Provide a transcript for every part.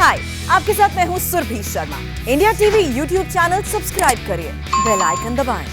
हाय, आपके साथ मैं हूं Surabhi Sharma. India TV YouTube channel subscribe करिए, बेल आइकन दबाएं।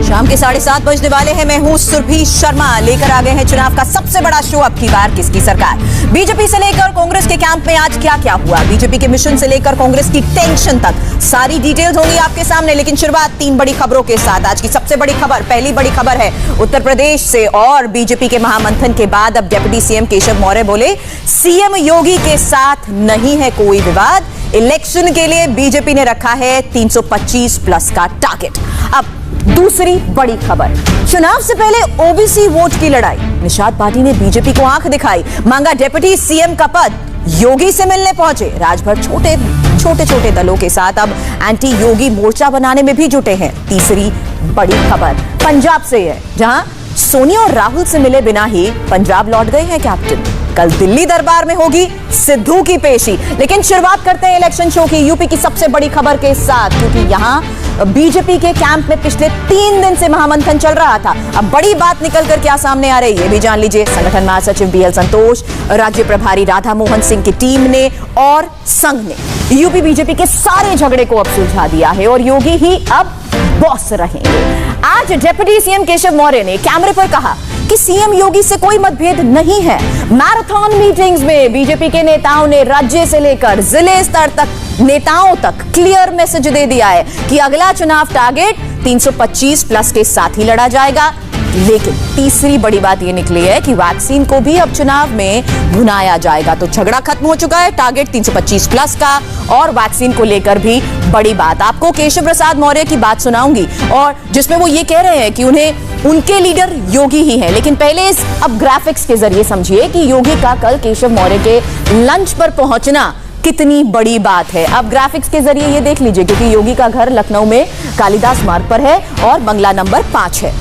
शाम के 7:30 बजने वाले हैं। मैं हूं सुरभि शर्मा। लेकर आ गए हैं चुनाव का सबसे बड़ा शो। अब की बार किसकी सरकार? बीजेपी से लेकर कांग्रेस के कैंप में आज क्या क्या हुआ, बीजेपी के मिशन से लेकर कांग्रेस की टेंशन तक, सारी डिटेल्स होंगी आपके सामने। लेकिन शुरुआत 3 बड़ी खबरों के साथ। आज की सबसे बड़ी खबर, पहली बड़ी खबर है उत्तर प्रदेश से। और बीजेपी के महामंथन के बाद अब डिप्टी सीएम केशव मौर्य बोले, सीएम योगी के साथ नहीं है कोई विवाद। इलेक्शन के लिए बीजेपी ने रखा है 325 प्लस का टारगेट। अब दूसरी बड़ी खबर, चुनाव से पहले ओबीसी वोट की लड़ाई। निषाद पार्टी ने बीजेपी को आंख दिखाई, मांगा डिप्टी सीएम का पद। योगी से मिलने पहुंचे। राजभर छोटे दलों के साथ अब एंटी योगी मोर्चा बनाने में भी जुटे हैं। तीसरी बड़ी खबर पंजाब से है, जहां सोनिया और राहुल से मिले बिना ही पंजाब लौट गए हैं कैप्टन। कल दिल्ली दरबार में होगी सिद्धू की पेशी। लेकिन शुरुआत करते हैं इलेक्शन शो की यूपी की सबसे बड़ी खबर के साथ, क्योंकि यहां बीजेपी के कैंप में पिछले 3 दिन से महामंथन चल रहा था। अब बड़ी बात निकल कर क्या सामने आ रही है, ये भी जान लीजिए। संगठन महासचिव बीएल संतोष, राज्य प्रभारी राधा मोहन सिंह की टीम ने और संघ ने यूपी बीजेपी के सारे झगड़े को अब सुलझा दिया है और योगी ही अब बॉस रहेंगे। आज डिप्टी सीएम केशव मौर्य ने कैमरे पर कहा कि सीएम योगी से कोई मतभेद नहीं है। मैराथन मीटिंग्स में बीजेपी के नेताओं ने राज्य से लेकर जिले स्तर तक नेताओं तक क्लियर मैसेज दे दिया है कि अगला चुनाव टारगेट 325 प्लस के साथ ही लड़ा जाएगा। लेकिन तीसरी बड़ी बात यह निकली है कि वैक्सीन को भी अब चुनाव में भुनाया जाएगा। तो झगड़ा खत्म हो चुका है टारगेट 325 प्लस का, और वैक्सीन को लेकर भी बड़ी बात। आपको केशव प्रसाद मौर्य की बात सुनाऊंगी, और जिसमें वो ये कह रहे हैं कि उन्हें उनके लीडर योगी ही हैं। लेकिन पहले इस अब ग्राफिक्स के जरिए समझिए कि योगी का कल केशव मौर्य के लंच पर पहुंचना कितनी बड़ी बात है। अब ग्राफिक्स के जरिए ये देख लीजिए, क्योंकि योगी का घर लखनऊ में कालिदास मार्ग पर है और बंगला नंबर 5 है।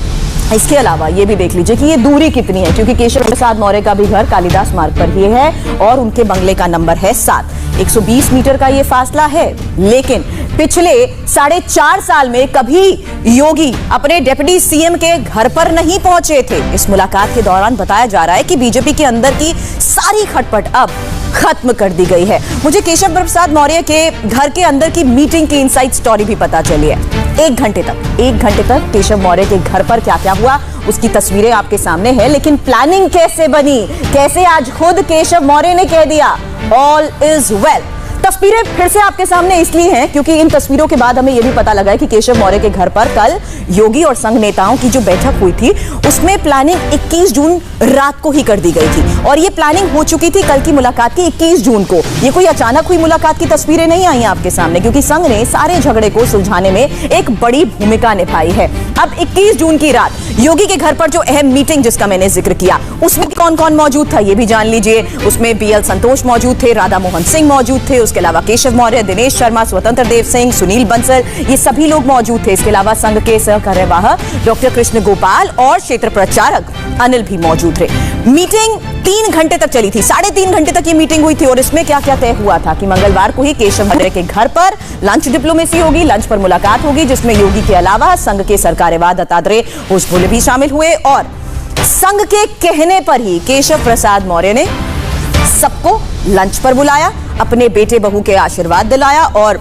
इसके अलावा ये भी देख लीजिए कि ये दूरी कितनी है, क्योंकि केशव प्रसाद मौर्य का भी घर कालिदास मार्ग पर ही है और उनके बंगले का नंबर है 7। 120 मीटर का ये फासला है। लेकिन पिछले 4.5 साल में कभी योगी अपने डिप्टी सीएम के घर पर नहीं पहुंचे थे। इस मुलाकात के दौरान बताया जा रहा है कि बीजेपी के अंदर की सारी खटपट अब खत्म कर दी गई है। मुझे केशव प्रसाद मौर्य के घर के अंदर की मीटिंग की इनसाइड स्टोरी भी पता चली है। 1 घंटे तक केशव मौर्य के घर पर क्या क्या हुआ उसकी तस्वीरें आपके सामने है। लेकिन प्लानिंग कैसे बनी, कैसे आज खुद केशव मौर्य ने कह दिया ऑल इज वेल। तस्वीरें फिर से आपके सामने इसलिए हैं क्योंकि इन तस्वीरों के बाद हमें यह भी पता लगा है कि केशव मौर्य के घर पर कल योगी और संघ नेताओं की जो बैठक हुई थी उसमें प्लानिंग 21 जून रात को ही कर दी गई थी, और ये प्लानिंग हो चुकी थी कल की मुलाकात की 21 जून को। ये कोई अचानक हुई मुलाकात की तस्वीरें नहीं आई आपके सामने, क्योंकि संघ ने सारे झगड़े को सुलझाने में एक बड़ी भूमिका निभाई है। अब 21 जून की रात योगी के घर पर जो अहम मीटिंग जिसका मैंने जिक्र किया, उसमें कौन कौन मौजूद था ये भी जान लीजिए। उसमें बीएल संतोष मौजूद थे, राधा मोहन सिंह मौजूद थे, उसके अलावा केशव मौर्य, दिनेश शर्मा, स्वतंत्र देव सिंह, सुनील बंसल, ये सभी लोग मौजूद थे। इसके अलावा संघ के सहकार्यवाह डॉक्टर कृष्ण गोपाल और क्षेत्र प्रचारक अनिल भी मौजूद थे। मीटिंग 3 घंटे तक चली थी, 3.5 घंटे तक ये मीटिंग हुई थी। और इसमें क्या क्या तय हुआ था कि मंगलवार को ही केशव मौर्य के घर पर लंच डिप्लोमेसी होगी, लंच पर मुलाकात होगी, जिसमें योगी के अलावा संघ के सरकार्यवाह दत्तात्रेय होसबोले भी शामिल हुए। और संघ के कहने पर ही केशव प्रसाद मौर्य ने सबको लंच पर बुलाया, अपने बेटे बहू के आशीर्वाद दिलाया। और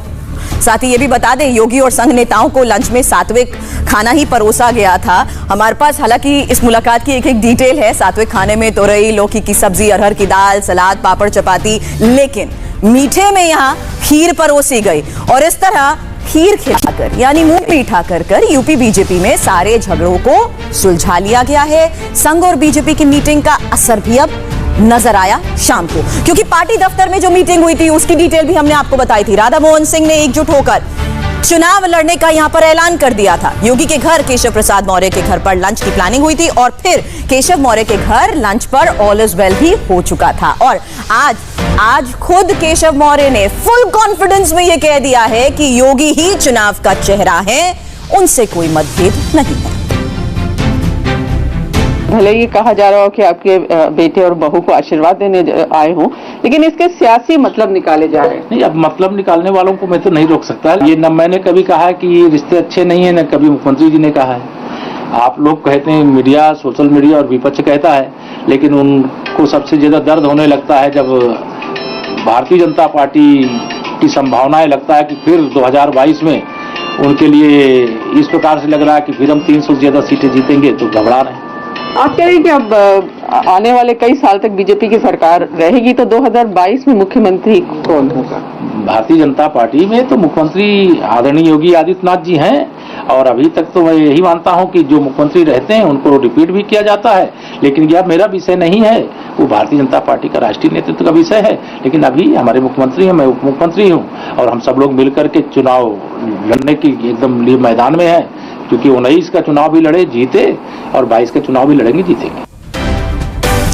साथ ही ये भी बता दें, योगी और संघ नेताओं को लंच में सात्विक खाना ही परोसा गया था। हमारे पास हालांकि इस मुलाकात की एक डिटेल है। सात्विक खाने में तोरई, लौकी की सब्जी, अरहर की दाल, सलाद, पापड़, चपाती, लेकिन मीठे में यहाँ खीर परोसी गई। और इस तरह खीर खिलाकर यानी मुंह मीठा कर यूपी बीजेपी में सारे झगड़ों को सुलझा लिया गया है। संघ और बीजेपी की मीटिंग का असर भी अब नजर आया शाम को, क्योंकि पार्टी दफ्तर में जो मीटिंग हुई थी उसकी डिटेल भी हमने आपको बताई थी। राधा मोहन सिंह ने एकजुट होकर चुनाव लड़ने का यहां पर ऐलान कर दिया था। योगी के घर केशव प्रसाद मौर्य के घर पर लंच की प्लानिंग हुई थी और फिर केशव मौर्य के घर लंच पर ऑल इज वेल भी हो चुका था। और आज खुद केशव मौर्य ने फुल कॉन्फिडेंस में यह कह दिया है कि योगी ही चुनाव का चेहरा है, उनसे कोई मतभेद नहीं है। भले ये कहा जा रहा हो कि आपके बेटे और बहू को आशीर्वाद देने आए हों, लेकिन इसके सियासी मतलब निकाले जा रहे हैं। नहीं, अब मतलब निकालने वालों को मैं तो नहीं रोक सकता। ये न मैंने कभी कहा है कि ये रिश्ते अच्छे नहीं है, न कभी मुख्यमंत्री जी ने कहा है। आप लोग कहते हैं, मीडिया, सोशल मीडिया और विपक्ष कहता है, लेकिन उनको सबसे ज्यादा दर्द होने लगता है जब भारतीय जनता पार्टी की संभावनाएं लगता है कि फिर 2022 में उनके लिए इस प्रकार से लग रहा है कि फिर हम 300 से ज्यादा सीटें जीतेंगे, तो घबरा रहे हैं। आप कह रहे हैं कि अब आने वाले कई साल तक बीजेपी की सरकार रहेगी, तो 2022 में मुख्यमंत्री कौन होगा? भारतीय जनता पार्टी में तो मुख्यमंत्री आदरणीय योगी आदित्यनाथ जी हैं, और अभी तक तो मैं यही मानता हूं कि जो मुख्यमंत्री रहते हैं उनको रिपीट भी किया जाता है, लेकिन यह मेरा विषय नहीं है, वो भारतीय जनता पार्टी का राष्ट्रीय नेतृत्व का विषय है। लेकिन अभी हमारे मुख्यमंत्री हैं, मैं उप मुख्यमंत्री हूँ, और हम सब लोग मिलकर के चुनाव लड़ने की एकदम लिए मैदान में है, क्योंकि 19 का चुनाव भी लड़े जीते और 22 का चुनाव भी लड़ेंगे जीतेंगे।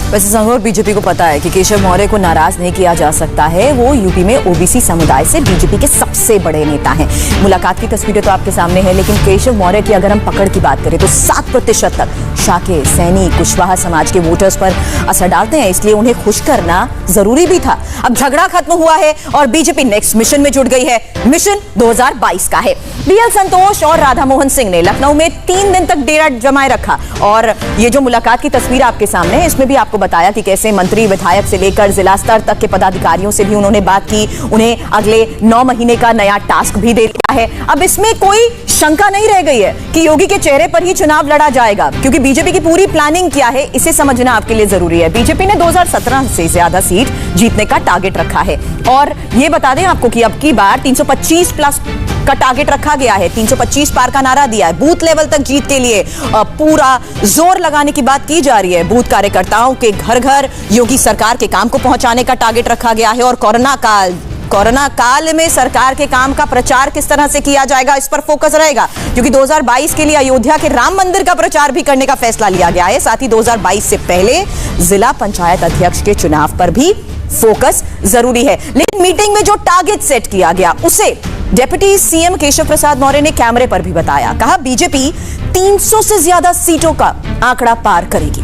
वैसे संगरोध बीजेपी को पता है कि केशव मौर्य को नाराज नहीं किया जा सकता है। वो यूपी में ओबीसी समुदाय से बीजेपी के सबसे बड़े नेता हैं। मुलाकात की तस्वीरें तो आपके सामने हैं, लेकिन केशव मौर्य की अगर हम पकड़ की बात करें तो 7% तक शाके, सैनी, कुशवाहा समाज के वोटर्स पर असर डालते हैं, इसलिए उन्हें खुश करना जरूरी भी था। अब झगड़ा खत्म हुआ है और बीजेपी नेक्स्ट मिशन में जुट गई है। मिशन 2022 का है। बीएल संतोष और राधा मोहन सिंह ने लखनऊ में 3 दिन तक डेरा जमाए रखा, और ये जो मुलाकात की तस्वीर आपके सामने है, इसमें भी आपको बताया कि कैसे मंत्री, विधायक से लेकर जिला स्तर तक के पदाधिकारियों से भी उन्होंने बात की। उन्हें अगले 9 महीने का नया टास्क भी दे दिया है। अब इसमें कोई शंका नहीं रह गई है कि योगी के चेहरे पर ही चुनाव लड़ा जाएगा, क्योंकि बीजेपी की पूरी प्लानिंग क्या है इसे समझना आपके लिए जरूरी है। बीजेपी ने 2017 से ज्यादा सीट जीतने का टारगेट रखा है, और ये बता दें आपको कि अब की बार 325 प्लस का टारगेट रखा गया है। 325 पार का नारा दिया है। बूथ लेवल तक जीत के लिए पूरा जोर लगाने की बात की जा रही है। बूथ कार्यकर्ताओं के घर घर योगी सरकार के काम को पहुंचाने का टारगेट रखा गया है, और कोरोना काल में सरकार के काम का प्रचार किस तरह से किया जाएगा, इस पर फोकस रहेगा, क्योंकि 2022 के लिए अयोध्या के राम मंदिर का प्रचार भी करने का फैसला लिया गया है। साथ ही 2022 से पहले जिला पंचायत अध्यक्ष के चुनाव पर भी फोकस जरूरी है। लेकिन मीटिंग में जो टारगेट सेट किया गया उसे डिप्टी सीएम केशव प्रसाद मौर्य ने कैमरे पर भी बताया। कहा, बीजेपी 300 से ज्यादा सीटों का आंकड़ा पार करेगी।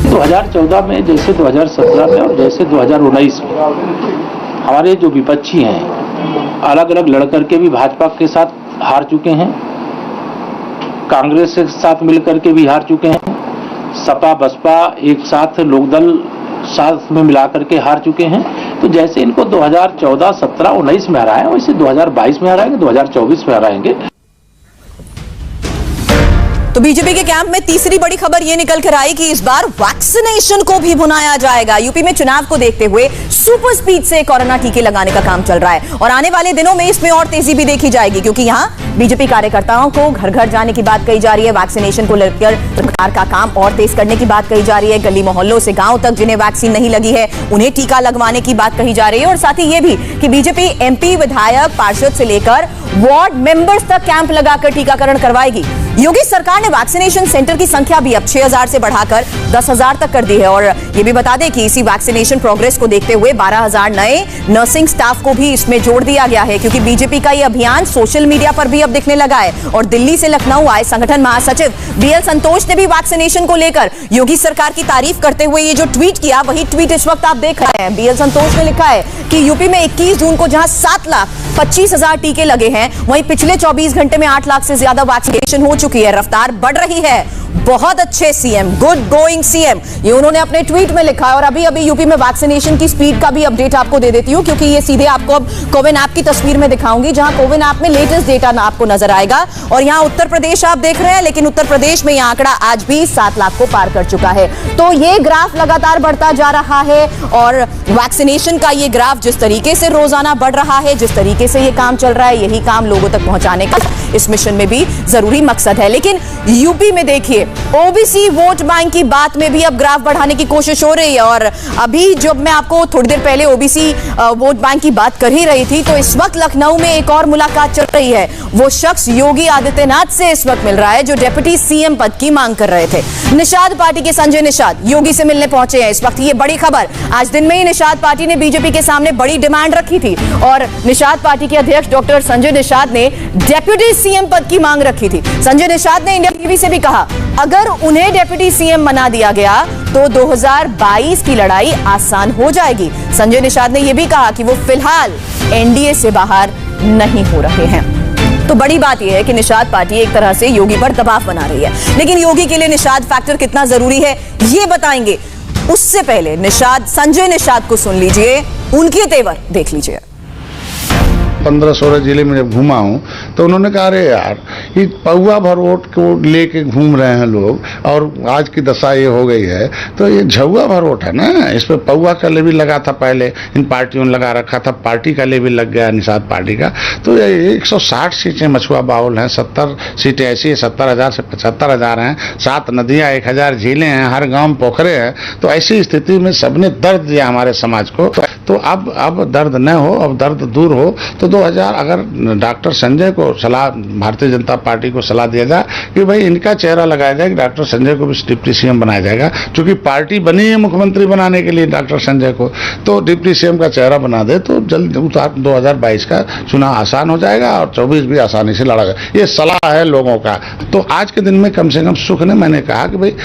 2014 में जैसे 2017 में और जैसे 2019 में हमारे जो विपक्षी हैं अलग अलग लड़कर के भी भाजपा के साथ हार चुके हैं, कांग्रेस के साथ मिलकर के भी हार चुके हैं, सपा बसपा एक साथ लोकदल साथ में मिलाकर के हार चुके हैं। तो जैसे इनको 2014, 17, 19 में हराए, वैसे 2022 में हराएंगे, 2024 में हराएंगे। तो बीजेपी के कैंप में तीसरी बड़ी खबर यह निकल कर आई कि इस बार वैक्सीनेशन को भी भुनाया जाएगा। यूपी में चुनाव को देखते हुए सुपर स्पीड से कोरोना टीके लगाने का काम चल रहा है, और आने वाले दिनों में इसमें और तेजी भी देखी जाएगी, क्योंकि यहां बीजेपी कार्यकर्ताओं को घर घर जाने की बात कही जा रही है। वैक्सीनेशन को लेकर सरकार का काम और तेज करने की बात कही जा रही है। गली मोहल्लों से गांव तक जिन्हें वैक्सीन नहीं लगी है उन्हें टीका लगवाने की बात कही जा रही है। और साथ ही ये भी कि बीजेपी एमपी, विधायक, पार्षद से लेकर वार्ड मेंबर्स तक कैंप लगाकर टीकाकरण करवाएगी। योगी सरकार ने वैक्सीनेशन सेंटर की संख्या भी अब 6000 से बढ़ाकर 10000 तक कर दी है, और ये भी बता दें कि इसी वैक्सीनेशन प्रोग्रेस को देखते हुए 12000 नए नर्सिंग स्टाफ को भी इसमें जोड़ दिया गया है, क्योंकि बीजेपी का ये अभियान सोशल मीडिया पर भी अब दिखने लगा है। और दिल्ली से लखनऊ आए संगठन महासचिव बीएल संतोष ने भी वैक्सीनेशन को लेकर योगी सरकार की तारीफ करते हुए ये जो ट्वीट किया, वही ट्वीट इस वक्त आप देख रहे हैं। बीएल संतोष ने लिखा है कि यूपी में 21 जून को जहां 7,25,000 टीके लगे हैं, वहीं पिछले 24 घंटे में 8 लाख से ज्यादा वैक्सीनेशन हो चुकी है। रफ्तार बढ़ रही है। बहुत अच्छे सीएम, गुड गोइंग सीएम, ये उन्होंने अपने ट्वीट में लिखा है। और अभी अभी यूपी में वैक्सीनेशन की स्पीड का भी अपडेट आपको दे देती हूं, क्योंकि ये सीधे आपको अब कोविन ऐप की तस्वीर में दिखाऊंगी, जहां कोविन ऐप में लेटेस्ट डेटा आपको नजर आएगा। और यहां उत्तर प्रदेश आप देख रहे हैं, लेकिन उत्तर प्रदेश में यह आंकड़ा आज भी 7 लाख को पार कर चुका है। तो ये ग्राफ लगातार बढ़ता जा रहा है, और वैक्सीनेशन का ये ग्राफ जिस तरीके से रोजाना बढ़ रहा है, जिस तरीके से ये काम चल रहा है, यही काम लोगों तक पहुंचाने का इस मिशन में भी जरूरी मकसद है। लेकिन यूपी में देखिए, ओबीसी वोट बैंक की बात में भी अब ग्राफ बढ़ाने की कोशिश हो रही है। और अभी जब मैं आपको थोड़ी देर पहले ओबीसी वोट बैंक की बात कर ही रही थी, तो इस वक्त लखनऊ में एक और मुलाकात चल रही है। वो शख्स योगी आदित्यनाथ से इस वक्त मिल रहा है, जो डिप्टी सीएम पद की मांग कर रहे थे। निषाद पार्टी के संजय निषाद योगी से मिलने पहुंचे हैं। इस वक्त ये बड़ी खबर, आज दिन में ही निषाद पार्टी ने बीजेपी के सामने बड़ी डिमांड रखी थी, और निषाद पार्टी के अध्यक्ष डॉक्टर संजय निषाद ने डिप्टी सीएम पद की मांग रखी थी। संजय निषाद ने इंडिया टीवी से भी कहा, अगर उन्हें डिप्टी सीएम बना दिया गया तो 2022 की लड़ाई आसान हो जाएगी। संजय निषाद ने यह भी कहा कि वो फिलहाल एनडीए से बाहर नहीं हो रहे हैं। तो बड़ी बात यह है कि निषाद पार्टी एक तरह से योगी पर दबाव बना रही है, लेकिन योगी के लिए निषाद फैक्टर कितना जरूरी है ये बताएंगे। उससे पहले संजय निषाद को सुन लीजिए, उनके तेवर देख लीजिए। 15-16 जिले में जब घूमा हूँ तो उन्होंने कहा अरे यार ये पौवा भर वोट को लेके घूम रहे हैं लोग और आज की दशा ये हो गई है, तो ये झुआ भर वोट है ना, इस पर पौवा का लेबिल लगा था, पहले इन पार्टियों ने लगा रखा था, पार्टी का लेबिल लग गया निषाद पार्टी का। तो ये 160 सीटें मछुआ बाउल हैं, 70 सीटें ऐसी 70,000 से 75,000 हैं, 7 नदियाँ 1000 झीलें हैं, हर गाँव में पोखरे हैं। तो ऐसी स्थिति में सबने दर्द दिया हमारे समाज को। तो अब दर्द न हो, अब दर्द दूर हो। तो 2000 अगर डॉक्टर संजय को सलाह, भारतीय जनता पार्टी को सलाह दिया जाए कि भाई इनका चेहरा लगाया जाए कि डॉक्टर संजय को भी डिप्टी सीएम बनाया जाएगा, क्योंकि पार्टी बनी है मुख्यमंत्री बनाने के लिए डॉक्टर संजय को, तो डिप्टी सीएम का चेहरा बना दे तो जल्द 2022 का चुनाव आसान हो जाएगा और 24 भी आसानी से लड़ा जाएगा। ये सलाह है लोगों का। तो आज के दिन में कम से कम सुख ने, मैंने कहा कि भाई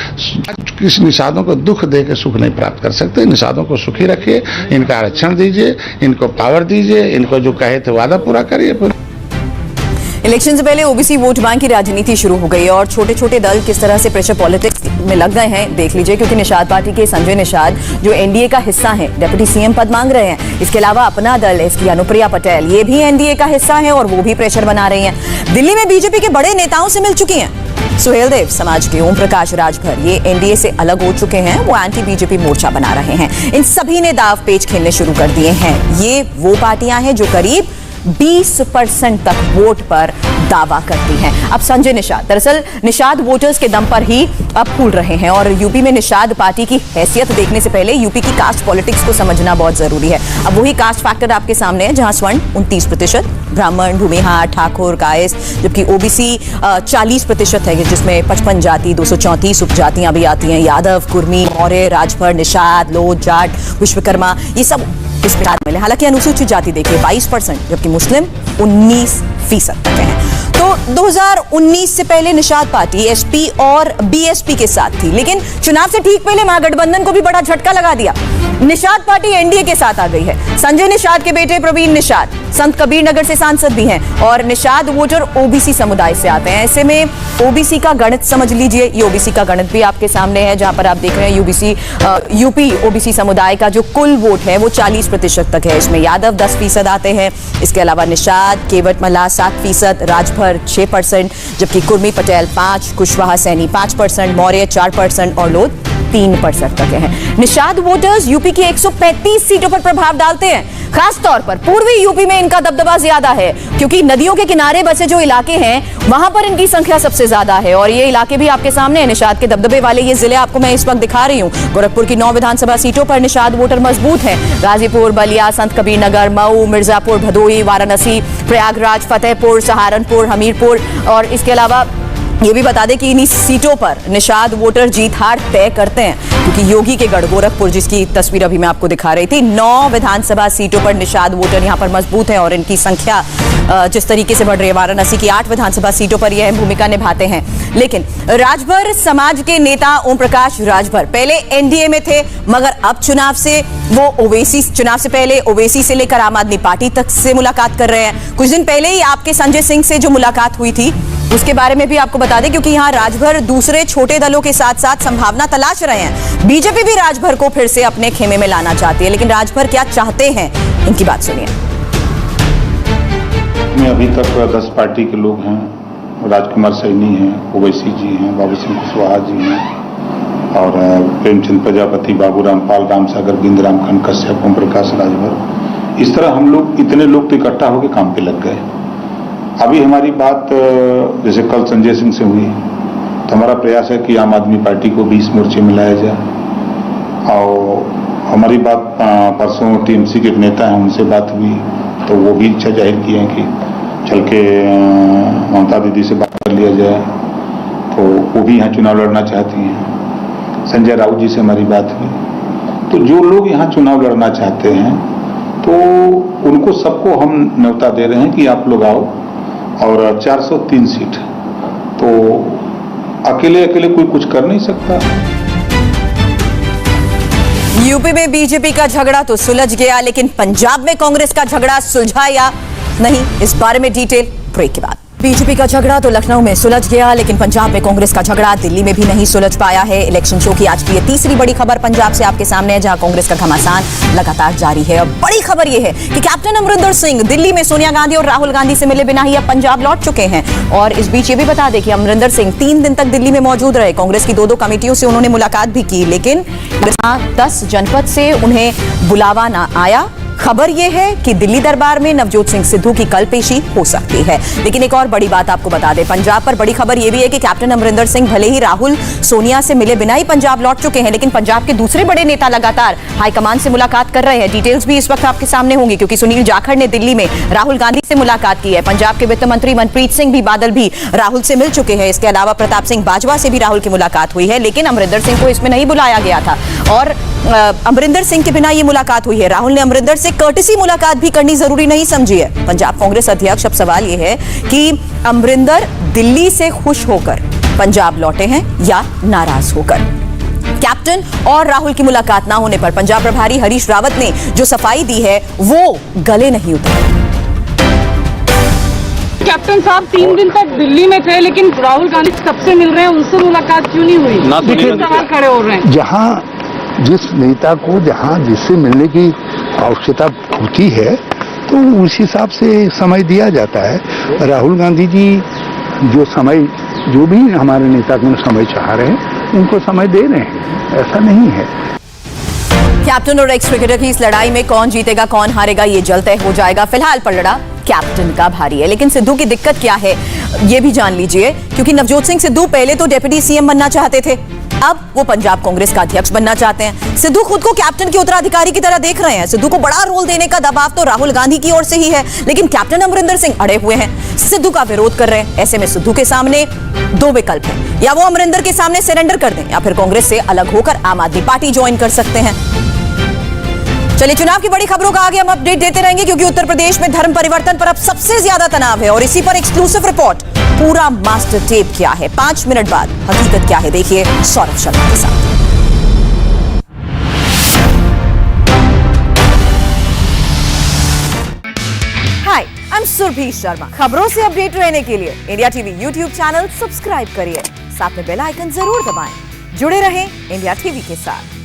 किस निषादों को दुख दे के सुख नहीं प्राप्त कर सकते, निषादों को सुखी रखिए, इनका आरक्षण दीजिए, इनको पावर दीजिए, इनको जो कहे थे वादा पूरा करिए। इलेक्शन से पहले ओबीसी वोट बैंक की राजनीति शुरू हो गई और छोटे छोटे दल किस तरह से प्रेशर पॉलिटिक्स में लग गए हैं देख लीजिए, क्योंकि निषाद पार्टी के संजय निषाद जो एनडीए का हिस्सा है डिप्टी सीएम पद मांग रहे हैं। इसके अलावा अपना दल इसकी अनुप्रिया पटेल ये भी एनडीए का हिस्सा है और वो भी प्रेशर बना रही हैं। दिल्ली में बीजेपी के बड़े नेताओं से मिल चुकी हैं। सुहेलदेव समाज के ओम प्रकाश राजभर ये एनडीए से अलग हो चुके हैं, वो एंटी बीजेपी मोर्चा बना रहे हैं। इन सभी ने दाव पेच खेलने शुरू कर दिए हैं। ये वो पार्टियां हैं जो करीब 20% तक वोट पर दावा करती हैं। अब संजय निषाद, दरअसल निषाद वोटर्स के दम पर ही अब फूल रहे हैं और यूपी में निषाद पार्टी की हैसियत देखने से पहले यूपी की कास्ट पॉलिटिक्स को समझना बहुत जरूरी है। अब वही कास्ट फैक्टर आपके सामने है, जहां स्वर्ण 29%, ब्राह्मण, भूमिहार, ठाकुर, कायस्थ, जबकि ओबीसी 40% है, जिसमें 55 जाति, 234 उपजातियां भी आती हैं, यादव, कुर्मी, मौर्य, राजभर, निषाद, लोध, जाट, विश्वकर्मा, ये सब इसमें शामिल है। हालांकि अनुसूचित जाति देखिए 22%, जबकि मुस्लिम 19% तक है। तो 2019 से पहले निषाद पार्टी एसपी और बीएसपी के साथ थी, लेकिन चुनाव से ठीक पहले महागठबंधन को भी बड़ा झटका लगा दिया। निषाद पार्टी एनडीए के साथ आ गई है। संजय निषाद के बेटे प्रवीण निषाद संत कबीर नगर से सांसद भी हैं और निषाद वोटर ओबीसी समुदाय से आते हैं। ऐसे में ओबीसी का गणित समझ लीजिए, ये ओबीसी का गणित भी आपके सामने है, जहां पर आप देख रहे हैं यूपी ओबीसी समुदाय का जो कुल वोट है वो 40% तक है। इसमें यादव 10% आते हैं, इसके अलावा निषाद, केवट मल्लाह 7%, राजभर 6%, जबकि कुर्मी पटेल 5%, कुशवाहा सैनी 5%, मौर्य 4% और लोध 3% तक है। निषाद वोटर्स यूपी की 135 सीटों पर प्रभाव डालते हैं। खास तौर पर पूर्वी यूपी में इनका दबदबा ज्यादा है, क्योंकि नदियों के किनारे बसे जो इलाके हैं वहां पर इनकी संख्या सबसे ज्यादा है और ये इलाके भी आपके सामने है। निषाद के दबदबे वाले ये जिले आपको मैं इस वक्त दिखा रही हूं। गोरखपुर की 9 विधानसभा सीटों पर निषाद वोटर मजबूत है। गाजीपुर, बलिया, संत कबीर नगर, मऊ, मिर्जापुर, भदोही, वाराणसी, प्रयागराज, फतेहपुर, सहारनपुर, हमीरपुर और इसके अलावा ये भी बता दें कि इन्हीं सीटों पर निषाद वोटर जीत हार तय करते हैं, क्योंकि योगी के गढ़ गोरखपुर, जिसकी तस्वीर अभी मैं आपको दिखा रही थी, 9 विधानसभा सीटों पर निषाद वोटर यहां पर मजबूत है और इनकी संख्या जिस तरीके से बढ़ रही है, वाराणसी की 8 विधानसभा सीटों पर यह भूमिका निभाते हैं। लेकिन राजभर समाज के नेता ओम प्रकाश राजभर पहले एनडीए में थे, मगर अब चुनाव से पहले ओवैसी से लेकर आम आदमी पार्टी तक से मुलाकात कर रहे हैं। कुछ दिन पहले ही आपके संजय सिंह से जो मुलाकात हुई थी उसके बारे में भी आपको बता दें, क्योंकि यहां राजभर दूसरे छोटे दलों के साथ साथ संभावना तलाश रहे हैं। बीजेपी भी राजभर को फिर से अपने खेमे में लाना चाहती है, लेकिन राजभर क्या चाहते हैं, इनकी बात सुनिए। अभी तक 10 पार्टी के लोग हैं, राजकुमार सैनी हैं, ओवैसी जी हैं, बाबू सिंह कुशवाहा जी हैं और प्रेमचंद प्रजापति, बाबू रामपाल, रामसागर, बिंदराम खंड कश्यप, ओम प्रकाश राजभर। इस तरह हम लोग इतने लोग तो इकट्ठा होकर काम पे लग गए। अभी हमारी बात जैसे कल संजय सिंह से हुई, तो हमारा प्रयास है कि आम आदमी पार्टी को 20 मोर्चे में लाया जाए और हमारी बात परसों टीएमसी के नेता हैं उनसे बात हुई, तो वो भी इच्छा जाहिर की है कि चल के ममता दीदी से बात कर लिया जाए, तो वो भी यहाँ चुनाव लड़ना चाहती हैं। संजय राउत जी से हमारी बात हुई, तो जो लोग यहाँ चुनाव लड़ना चाहते हैं तो उनको सबको हम न्योता दे रहे हैं कि आप लोग आओ और 403 सीट, तो अकेले अकेले कोई कुछ कर नहीं सकता। यूपी में बीजेपी का झगड़ा तो सुलझ गया, लेकिन पंजाब में कांग्रेस का झगड़ा सुलझा या नहीं, इस बारे में डिटेल ब्रेक के बाद। बीजेपी का झगड़ा तो लखनऊ में सुलझ गया, लेकिन पंजाब में कांग्रेस का झगड़ा दिल्ली में भी नहीं सुलझ पाया है। इलेक्शन शो की आज की ये तीसरी बड़ी खबर पंजाब से आपके सामने है, जहां कांग्रेस का घमासान लगातार जारी है। और बड़ी खबर यह है कि कैप्टन अमरिंदर सिंह दिल्ली में सोनिया गांधी और राहुल गांधी से मिले बिना ही अब पंजाब लौट चुके हैं। और इस बीच ये भी बता दें कि अमरिंदर सिंह 3 दिन तक दिल्ली में मौजूद रहे। कांग्रेस की 2 कमेटियों से उन्होंने मुलाकात भी की, लेकिन 10 जनपद से उन्हें बुलावा न आया। खबर यह है कि दिल्ली दरबार में नवजोत सिंह सिद्धू की कल पेशी हो सकती है। लेकिन एक और बड़ी बात आपको बता दें, पंजाब पर बड़ी खबर यह भी है कि कैप्टन अमरिंदर सिंह भले ही राहुल सोनिया से मिले बिना ही पंजाब लौट चुके हैं, लेकिन पंजाब के दूसरे बड़े नेता लगातार हाईकमान से मुलाकात कर रहे हैं। डिटेल्स भी इस वक्त आपके सामने होंगी, क्योंकि सुनील जाखड़ ने दिल्ली में राहुल गांधी से मुलाकात की है। पंजाब के वित्त मंत्री मनप्रीत सिंह भी बादल भी राहुल से मिल चुके हैं। इसके अलावा प्रताप सिंह बाजवा से भी राहुल की मुलाकात हुई है, लेकिन अमरिंदर सिंह को इसमें नहीं बुलाया गया था और अमरिंदर सिंह के बिना ये मुलाकात हुई है। राहुल ने अमरिंदर से कर्टसी मुलाकात भी करनी जरूरी नहीं समझी है। पंजाब कांग्रेस अध्यक्ष, अब सवाल यह है कि अमरिंदर दिल्ली से खुश होकर पंजाब लौटे हैं या नाराज होकर। कैप्टन और राहुल की मुलाकात ना होने पर पंजाब प्रभारी हरीश रावत ने जो सफाई दी है वो गले नहीं उतरे। कैप्टन साहब 3 दिन तक दिल्ली में थे, लेकिन राहुल गांधी सबसे मिल रहे हैं, उनसे मुलाकात क्यों नहीं हुई? देखिए सवाल खड़े हो रहे हैं। जहाँ जिस नेता को जहाँ जिससे मिलने की आवश्यकता होती है तो उस हिसाब से समय दिया जाता है। राहुल गांधी जी जो समय, जो भी हमारे नेता को समय चाह रहे हैं उनको समय दे रहे हैं, ऐसा नहीं है। कैप्टन और एक्स क्रिकेटर की इस लड़ाई में कौन जीतेगा कौन हारेगा ये जल्द तय हो जाएगा। फिलहाल पलड़ा कैप्टन का भारी है, लेकिन सिद्धू की दिक्कत क्या है ये भी जान लीजिए, क्योंकि नवजोत सिंह सिद्धू पहले तो डिप्टी सीएम बनना चाहते थे, अब वो पंजाब कांग्रेस का अध्यक्ष बनना चाहते हैं। सिद्धू खुद को कैप्टन के उत्तराधिकारी की तरह देख रहे हैं। सिद्धू को बड़ा रोल देने का दबाव तो राहुल गांधी की ओर से ही है, लेकिन कैप्टन अमरिंदर सिंह अड़े हुए हैं, सिद्धू का विरोध कर रहे हैं। ऐसे में सिद्धू के सामने 2 विकल्प हैं, या वो अमरिंदर के सामने सरेंडर कर दें या फिर कांग्रेस से अलग होकर आम आदमी पार्टी ज्वाइन कर सकते हैं। चलिए, चुनाव की बड़ी खबरों का आगे हम अपडेट देते रहेंगे, क्योंकि उत्तर प्रदेश में धर्म परिवर्तन पर अब सबसे ज्यादा तनाव है और इसी पर एक्सक्लूसिव रिपोर्ट। पूरा मास्टर टेप क्या है, 5 मिनट बाद हकीकत क्या है, देखिए सौरभ शर्मा के साथ। हाय, आई एम सुरभि शर्मा। खबरों से अपडेट रहने के लिए India TV YouTube channel subscribe करिए, साथ में बेल आइकन जरूर दबाएं। जुड़े रहें इंडिया टीवी के साथ।